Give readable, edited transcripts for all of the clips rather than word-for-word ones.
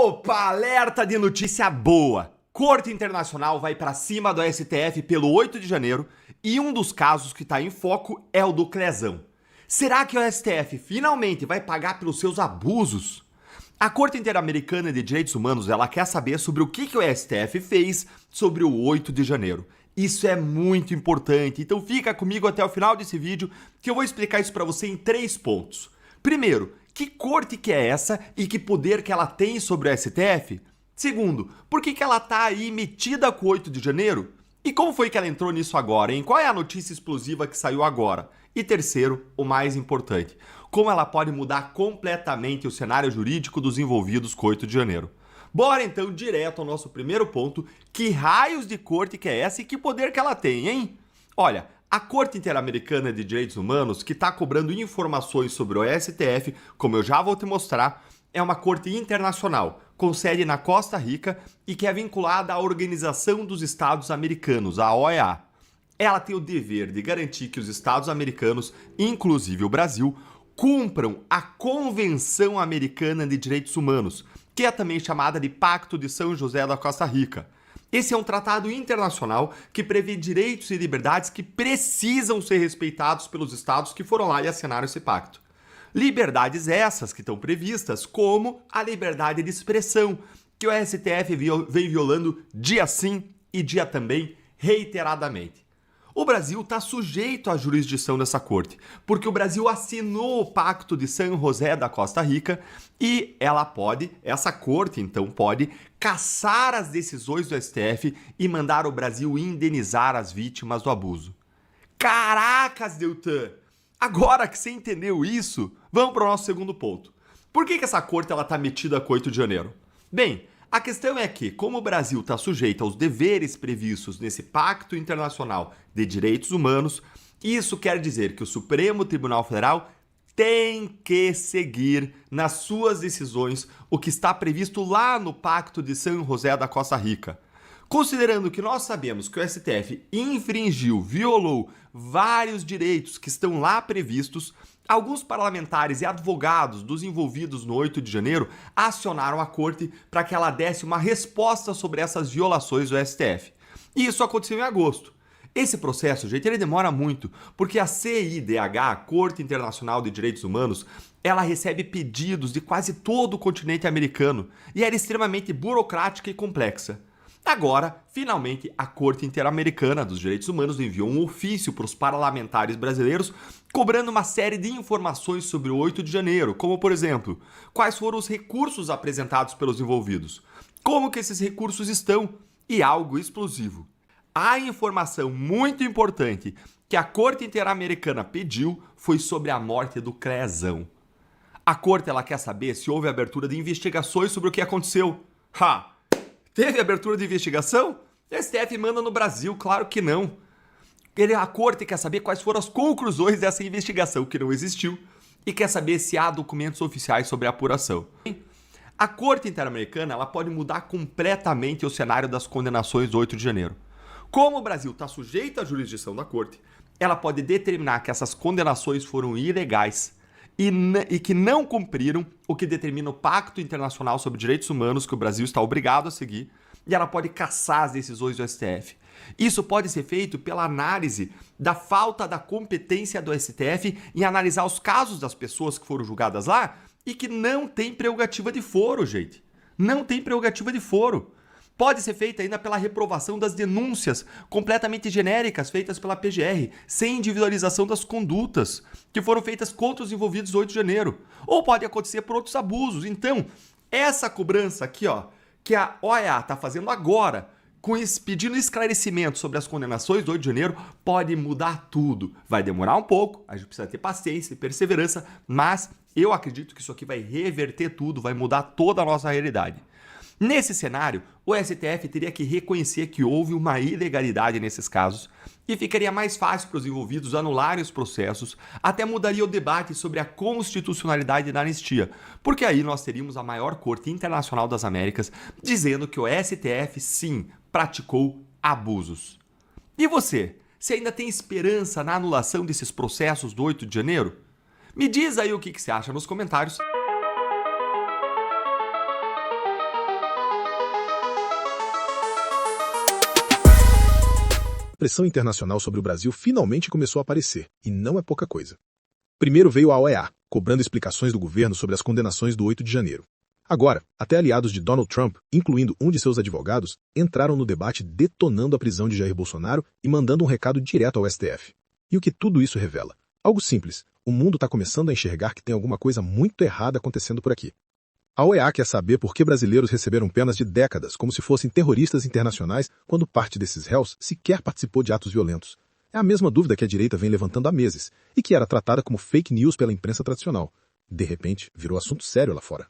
Opa, alerta de notícia boa! Corte Internacional vai para cima do STF pelo 8 de janeiro e um dos casos que está em foco é o do Crezão. Será que o STF finalmente vai pagar pelos seus abusos? A Corte Interamericana de Direitos Humanos ela quer saber sobre o que o STF fez sobre o 8 de janeiro. Isso é muito importante, então fica comigo até o final desse vídeo que eu vou explicar isso para você em 3 pontos. Primeiro, que corte que é essa e que poder que ela tem sobre o STF? Segundo, por que ela tá aí metida com o 8 de janeiro? E como foi que ela entrou nisso agora, hein? Qual é a notícia explosiva que saiu agora? E terceiro, o mais importante, como ela pode mudar completamente o cenário jurídico dos envolvidos com o 8 de janeiro? Bora então direto ao nosso primeiro ponto, que raios de corte que é essa e que poder que ela tem, hein? Olha, a Corte Interamericana de Direitos Humanos, que está cobrando informações sobre o STF, como eu já vou te mostrar, é uma corte internacional, com sede na Costa Rica e que é vinculada à Organização dos Estados Americanos, a OEA. Ela tem o dever de garantir que os Estados americanos, inclusive o Brasil, cumpram a Convenção Americana de Direitos Humanos, que é também chamada de Pacto de São José da Costa Rica. Esse é um tratado internacional que prevê direitos e liberdades que precisam ser respeitados pelos estados que foram lá e assinaram esse pacto. Liberdades essas que estão previstas, como a liberdade de expressão, que o STF vem violando dia sim e dia também, reiteradamente. O Brasil está sujeito à jurisdição dessa corte, porque o Brasil assinou o Pacto de São José da Costa Rica e essa corte então pode cassar as decisões do STF e mandar o Brasil indenizar as vítimas do abuso. Caracas, Deltan! Agora que você entendeu isso, vamos para o nosso segundo ponto. Por que essa corte está metida com 8 de janeiro? Bem, a questão é que, como o Brasil está sujeito aos deveres previstos nesse Pacto Internacional de Direitos Humanos, isso quer dizer que o Supremo Tribunal Federal tem que seguir nas suas decisões o que está previsto lá no Pacto de São José da Costa Rica. Considerando que nós sabemos que o STF violou vários direitos que estão lá previstos, alguns parlamentares e advogados dos envolvidos no 8 de janeiro acionaram a corte para que ela desse uma resposta sobre essas violações do STF. E isso aconteceu em agosto. Esse processo, gente, ele demora muito, porque a CIDH, a Corte Internacional de Direitos Humanos, ela recebe pedidos de quase todo o continente americano e era extremamente burocrática e complexa. Agora, finalmente, a Corte Interamericana dos Direitos Humanos enviou um ofício para os parlamentares brasileiros cobrando uma série de informações sobre o 8 de janeiro, como, por exemplo, quais foram os recursos apresentados pelos envolvidos, como que esses recursos estão e algo explosivo. A informação muito importante que a Corte Interamericana pediu foi sobre a morte do Crezão. A Corte ela quer saber se houve abertura de investigações sobre o que aconteceu. Teve abertura de investigação? O STF manda no Brasil, claro que não. A Corte quer saber quais foram as conclusões dessa investigação, que não existiu, e quer saber se há documentos oficiais sobre a apuração. A Corte Interamericana ela pode mudar completamente o cenário das condenações do 8 de janeiro. Como o Brasil está sujeito à jurisdição da Corte, ela pode determinar que essas condenações foram ilegais e que não cumpriram o que determina o Pacto Internacional sobre Direitos Humanos, que o Brasil está obrigado a seguir, e ela pode cassar as decisões do STF. Isso pode ser feito pela análise da falta da competência do STF em analisar os casos das pessoas que foram julgadas lá e que não tem prerrogativa de foro, gente. Não tem prerrogativa de foro. Pode ser feita ainda pela reprovação das denúncias completamente genéricas feitas pela PGR, sem individualização das condutas que foram feitas contra os envolvidos no 8 de janeiro. Ou pode acontecer por outros abusos. Então, essa cobrança aqui, que a OEA está fazendo agora, pedindo esclarecimento sobre as condenações do 8 de janeiro, pode mudar tudo. Vai demorar um pouco, a gente precisa ter paciência e perseverança, mas eu acredito que isso aqui vai reverter tudo, vai mudar toda a nossa realidade. Nesse cenário, o STF teria que reconhecer que houve uma ilegalidade nesses casos e ficaria mais fácil para os envolvidos anularem os processos, até mudaria o debate sobre a constitucionalidade da anistia, porque aí nós teríamos a maior corte internacional das Américas dizendo que o STF, sim, praticou abusos. E você ainda tem esperança na anulação desses processos do 8 de janeiro? Me diz aí o que você acha nos comentários. A pressão internacional sobre o Brasil finalmente começou a aparecer, e não é pouca coisa. Primeiro veio a OEA, cobrando explicações do governo sobre as condenações do 8 de janeiro. Agora, até aliados de Donald Trump, incluindo um de seus advogados, entraram no debate detonando a prisão de Jair Bolsonaro e mandando um recado direto ao STF. E o que tudo isso revela? Algo simples, o mundo está começando a enxergar que tem alguma coisa muito errada acontecendo por aqui. A OEA quer saber por que brasileiros receberam penas de décadas como se fossem terroristas internacionais quando parte desses réus sequer participou de atos violentos. É a mesma dúvida que a direita vem levantando há meses e que era tratada como fake news pela imprensa tradicional. De repente, virou assunto sério lá fora.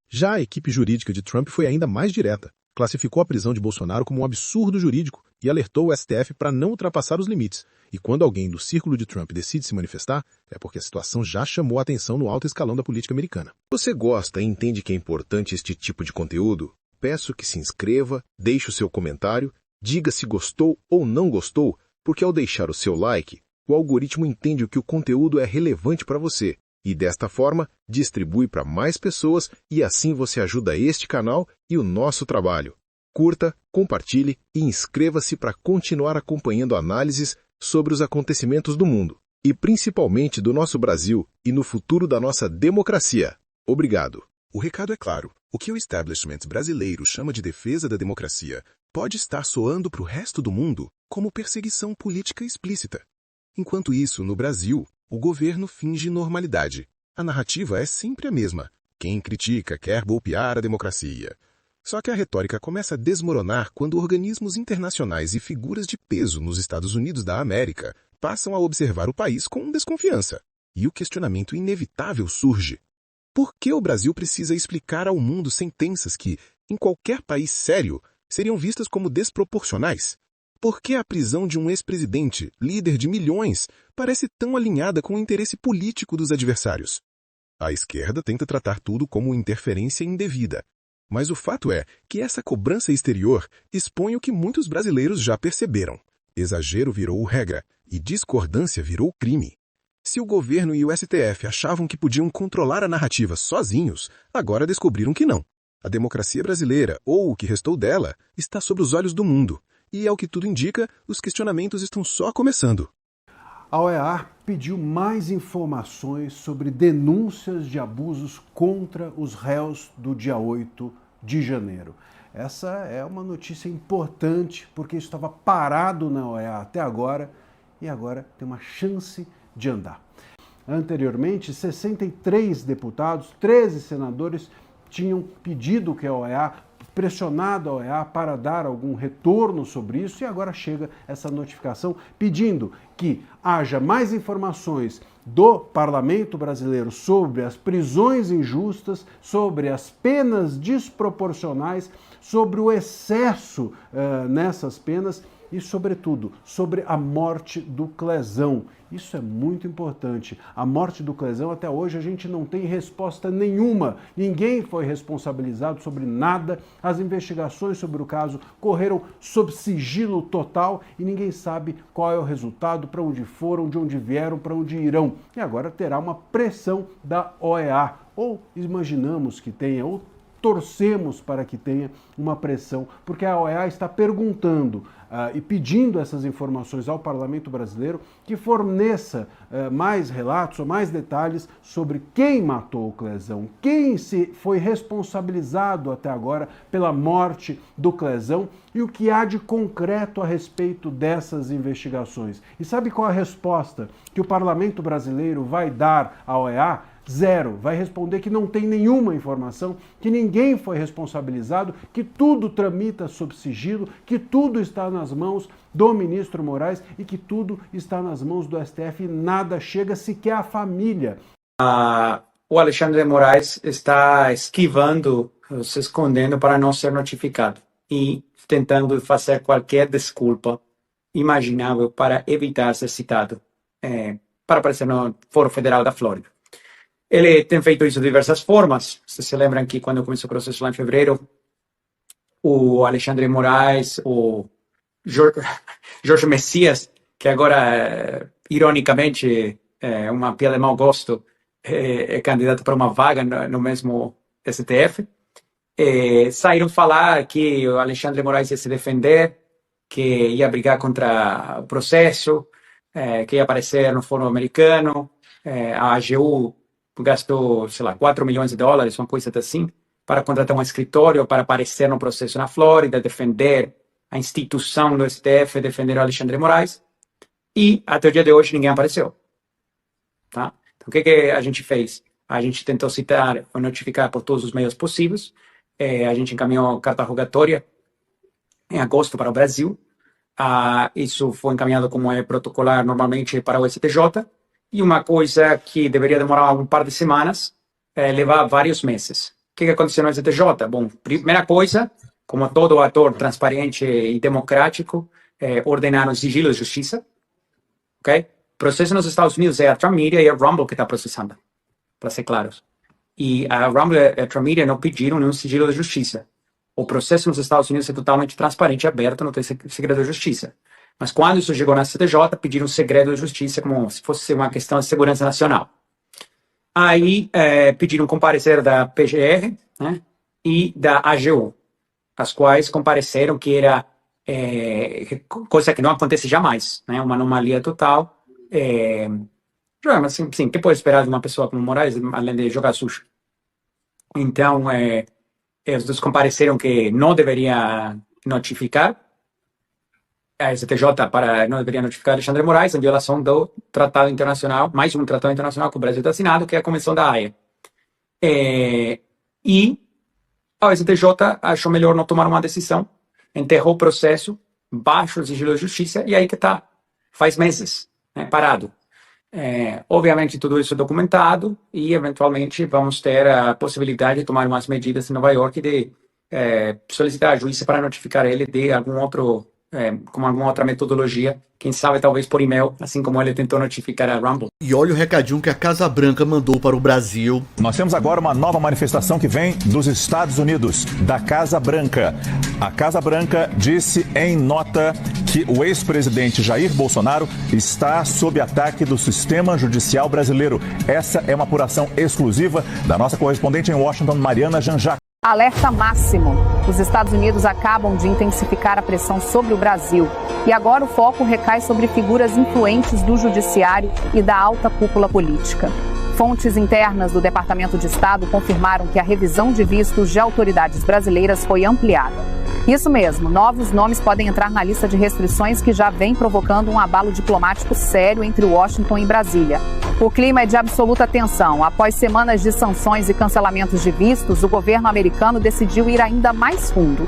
Já a equipe jurídica de Trump foi ainda mais direta. Classificou a prisão de Bolsonaro como um absurdo jurídico e alertou o STF para não ultrapassar os limites. E quando alguém do círculo de Trump decide se manifestar, é porque a situação já chamou a atenção no alto escalão da política americana. Você gosta e entende que é importante este tipo de conteúdo? Peço que se inscreva, deixe o seu comentário, diga se gostou ou não gostou, porque ao deixar o seu like, o algoritmo entende que o conteúdo é relevante para você. E desta forma, distribui para mais pessoas e assim você ajuda este canal e o nosso trabalho. Curta, compartilhe e inscreva-se para continuar acompanhando análises sobre os acontecimentos do mundo, e principalmente do nosso Brasil e no futuro da nossa democracia. Obrigado. O recado é claro. O que o establishment brasileiro chama de defesa da democracia pode estar soando para o resto do mundo como perseguição política explícita. Enquanto isso, no Brasil, o governo finge normalidade. A narrativa é sempre a mesma. Quem critica quer golpear a democracia. Só que a retórica começa a desmoronar quando organismos internacionais e figuras de peso nos Estados Unidos da América passam a observar o país com desconfiança. E o questionamento inevitável surge. Por que o Brasil precisa explicar ao mundo sentenças que, em qualquer país sério, seriam vistas como desproporcionais? Por que a prisão de um ex-presidente, líder de milhões, parece tão alinhada com o interesse político dos adversários? A esquerda tenta tratar tudo como interferência indevida. Mas o fato é que essa cobrança exterior expõe o que muitos brasileiros já perceberam. Exagero virou regra e discordância virou crime. Se o governo e o STF achavam que podiam controlar a narrativa sozinhos, agora descobriram que não. A democracia brasileira, ou o que restou dela, está sob os olhos do mundo. E, ao que tudo indica, os questionamentos estão só começando. A OEA pediu mais informações sobre denúncias de abusos contra os réus do dia 8 de janeiro. Essa é uma notícia importante, porque isso estava parado na OEA até agora, e agora tem uma chance de andar. Anteriormente, 63 deputados, 13 senadores tinham pedido que a OEA, pressionado a OEA para dar algum retorno sobre isso, e agora chega essa notificação pedindo que haja mais informações do Parlamento brasileiro sobre as prisões injustas, sobre as penas desproporcionais, sobre o excesso nessas penas e, sobretudo, sobre a morte do Clezão. Isso é muito importante. A morte do Clezão, até hoje, a gente não tem resposta nenhuma. Ninguém foi responsabilizado sobre nada. As investigações sobre o caso correram sob sigilo total e ninguém sabe qual é o resultado, para onde foram, de onde vieram, para onde irão. E agora terá uma pressão da OEA. Ou imaginamos que tenha, ou torcemos para que tenha uma pressão, porque a OEA está perguntando e pedindo essas informações ao Parlamento brasileiro que forneça mais relatos ou mais detalhes sobre quem matou o Clezão, quem foi responsabilizado até agora pela morte do Clezão e o que há de concreto a respeito dessas investigações. E sabe qual a resposta que o Parlamento brasileiro vai dar à OEA? Zero. Vai responder que não tem nenhuma informação, que ninguém foi responsabilizado, que tudo tramita sob sigilo, que tudo está nas mãos do ministro Moraes e que tudo está nas mãos do STF e nada chega sequer à família. O Alexandre de Moraes está esquivando, se escondendo para não ser notificado e tentando fazer qualquer desculpa imaginável para evitar ser citado para aparecer no Foro Federal da Flórida. Ele tem feito isso de diversas formas. Vocês se lembram que quando começou o processo lá em fevereiro, o Alexandre de Moraes, o Jorge Messias, que agora, ironicamente, é uma piada de mau gosto, é candidato para uma vaga no mesmo STF, saíram falar que o Alexandre de Moraes ia se defender, que ia brigar contra o processo, que ia aparecer no Fórum Americano. A AGU gastou, sei lá, $4 milhões, uma coisa assim, para contratar um escritório para aparecer no processo na Flórida, defender a instituição do STF, defender o Alexandre de Moraes. E até o dia de hoje ninguém apareceu. Tá? Então o que a gente fez? A gente tentou citar ou notificar por todos os meios possíveis. A gente encaminhou carta rogatória em agosto para o Brasil. Isso foi encaminhado como é protocolar normalmente para o STJ. E uma coisa que deveria demorar um par de semanas, levar vários meses. O que aconteceu no STJ? Bom, primeira coisa, como todo ator transparente e democrático, ordenaram sigilo de justiça. Ok? O processo nos Estados Unidos é a Trump Media e a Rumble que está processando, para ser claros. E a Rumble e a Trump Media não pediram nenhum sigilo de justiça. O processo nos Estados Unidos é totalmente transparente e aberto, não tem segredo de justiça. Mas quando isso chegou na STJ, pediram segredo de justiça como se fosse uma questão de segurança nacional. Aí pediram comparecer da PGR, né, e da AGU, as quais compareceram que era coisa que não acontece jamais, né, uma anomalia total. Mas sim, o que pode esperar de uma pessoa como Moraes, além de jogar sujo? Então, eles compareceram que não deveria notificar a STJ não deveria notificar Alexandre de Moraes em violação do tratado internacional, mais um tratado internacional que o Brasil está assinado, que é a Convenção da Haia. E a STJ achou melhor não tomar uma decisão, enterrou o processo, baixo o sigilo de justiça, e aí que está, faz meses, né, parado. Obviamente tudo isso é documentado e eventualmente vamos ter a possibilidade de tomar umas medidas em Nova York de solicitar a juíza para notificar ele de algum outro com alguma outra metodologia, quem sabe talvez por e-mail, assim como ele tentou notificar a Rumble. E olha o recadinho que a Casa Branca mandou para o Brasil. Nós temos agora uma nova manifestação que vem dos Estados Unidos, da Casa Branca. A Casa Branca disse em nota que o ex-presidente Jair Bolsonaro está sob ataque do sistema judicial brasileiro. Essa é uma apuração exclusiva da nossa correspondente em Washington, Mariana Janjá. Alerta máximo. Os Estados Unidos acabam de intensificar a pressão sobre o Brasil. E agora o foco recai sobre figuras influentes do judiciário e da alta cúpula política. Fontes internas do Departamento de Estado confirmaram que a revisão de vistos de autoridades brasileiras foi ampliada. Isso mesmo, novos nomes podem entrar na lista de restrições que já vem provocando um abalo diplomático sério entre Washington e Brasília. O clima é de absoluta tensão. Após semanas de sanções e cancelamentos de vistos, o governo americano decidiu ir ainda mais fundo.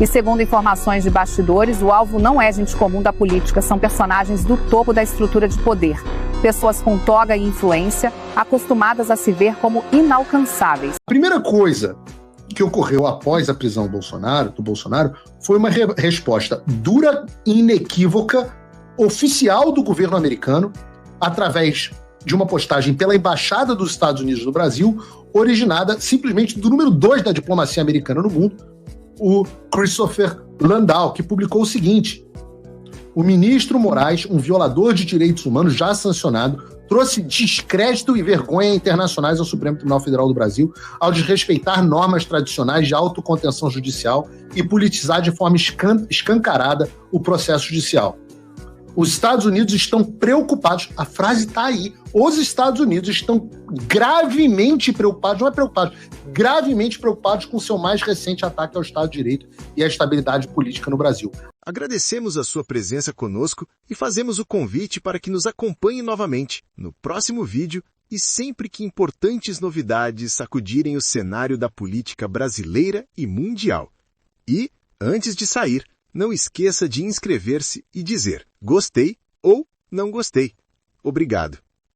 E segundo informações de bastidores, o alvo não é gente comum da política, são personagens do topo da estrutura de poder. Pessoas com toga e influência, acostumadas a se ver como inalcançáveis. A primeira coisa que ocorreu após a prisão do Bolsonaro foi uma resposta dura e inequívoca, oficial do governo americano, através de uma postagem pela Embaixada dos Estados Unidos no Brasil, originada simplesmente do número 2 da diplomacia americana no mundo, o Christopher Landau, que publicou o seguinte: o ministro Moraes, um violador de direitos humanos já sancionado, trouxe descrédito e vergonha internacionais ao Supremo Tribunal Federal do Brasil ao desrespeitar normas tradicionais de autocontenção judicial e politizar de forma escancarada o processo judicial. Os Estados Unidos estão preocupados, a frase está aí, os Estados Unidos estão gravemente preocupados, não é preocupados, gravemente preocupados com o seu mais recente ataque ao Estado de Direito e à estabilidade política no Brasil. Agradecemos a sua presença conosco e fazemos o convite para que nos acompanhe novamente no próximo vídeo e sempre que importantes novidades sacudirem o cenário da política brasileira e mundial. E, antes de sair, não esqueça de inscrever-se e dizer gostei ou não gostei. Obrigado.